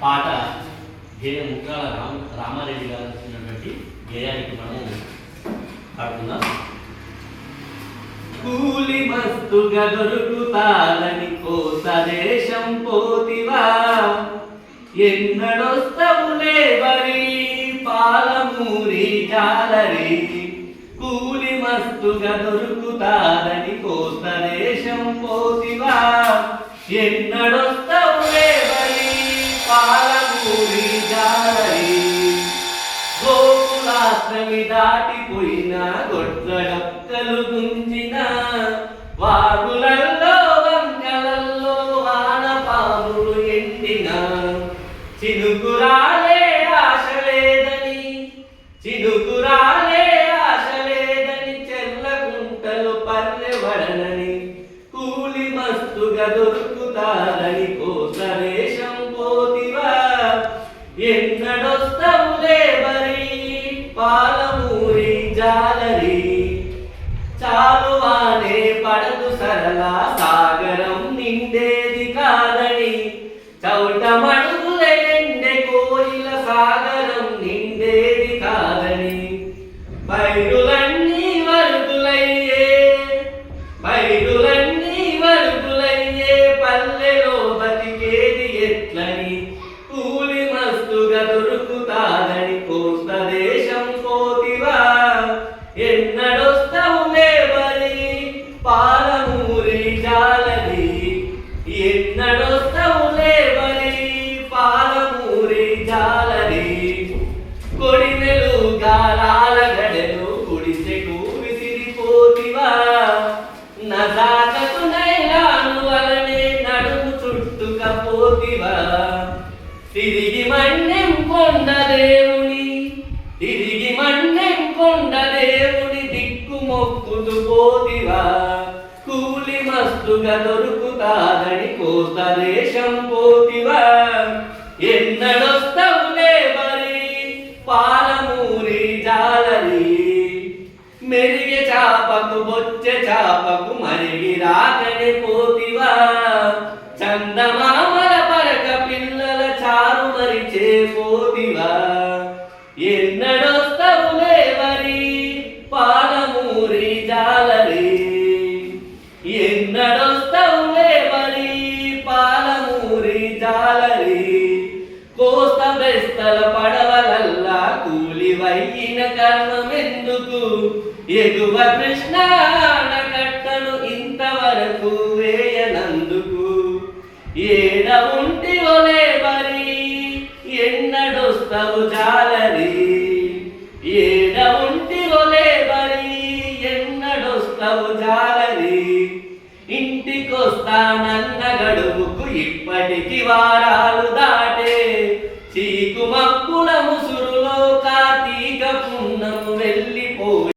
పాట గేయ ముక్కాల రామారెడ్డి గారు ఇచ్చినటువంటి గేయానికి మనం పాడుతున్నాం. కూలి మస్తుగా దొరుకుతాదని కోస దేశం పోతివా, ఎన్నడొస్తవులే బరి పాలమూరి జాలరి. కూలి మస్తుగా దొరుకుతాదని కోస దేశం పోతివా, ఎన్నడొస్తవులే బరి పాలమూరి జాలరి. గోకులాశ్రమి దాటిపోయిన గొడ్లడక్కలు గుంజిన వాగులల్లో వంకలల్లో వానపాములు ఎండిన చినుకురాలే ఆశ లేదని, చినుకురాలే ఆశ లేదని చెర్లగుంటలు పల్లెవడనని. కూలి మస్తుగా దొరుకుతారని కోసరేశం పోతివా, ఎన్నడొస్తవులే బరి పాలమూరి జాలరి. చాలువానే పడదు సరళ సాగరం నిండేది కాదని, చౌటమడుగుల ఎండె కోయిల సాగరం నిండేది కాదని. పైరులన్నీ వరుగులయ్యే, పైరులన్నీ వరుగులయ్యే పల్లెలో బతికేది ఎట్లని. కూలి మస్తుగా దొరుకుతాదని కోస్త దేశం పోతివా, ఎన్నడొస్తవులే బరి పాలమూరి జాలరి. ఎన్నడొస్తవులే బరి పాలమూరి జాలరి. కొడిమెలు గాలాల గడెలు గుడిసెకు విసిరిపోతివా, నజాకతు నైలాను వలనే నడుము చుట్టుకపోతివా. తిరిగి మన్నెం కొండ దేవుని, తిరిగి మన్నెం కొండ దేవుని దిక్కు మొక్కుతూ పోతివా. కూలి మస్తుగా దొరుకుతాదని కోస దేశం పోతివా, ఎన్నడొస్తవులే బరి పాలమూరి జాలరి. మెరిగే చాపకు బొచ్చె చాపకు మరిగి రాకనే పోతివా, చందమామల పరక పిల్లల చారు మరిచే పోతివా. ఎన్నడొస్తవులే బరి పాలమూరి జాలరి. ఎన్నడొస్తవులే బరి పాలమూరి జాలరి. కోస్త బెస్తల పడవలల్లా కూలివయ్యిన కర్మమెందుకు, ఎగువ కృష్ణానకట్టను ఇంతవరకు వేయనందుకు. ఏడ ఉంటివోలే బరి ఎన్నడొస్తవు జాలరి. ఏడ ఉంటివోలే బరి ఎన్నడొస్తవు జాలరి. ఇంటికొస్తానన్న గడువుకు ఇప్పటికి వారాలు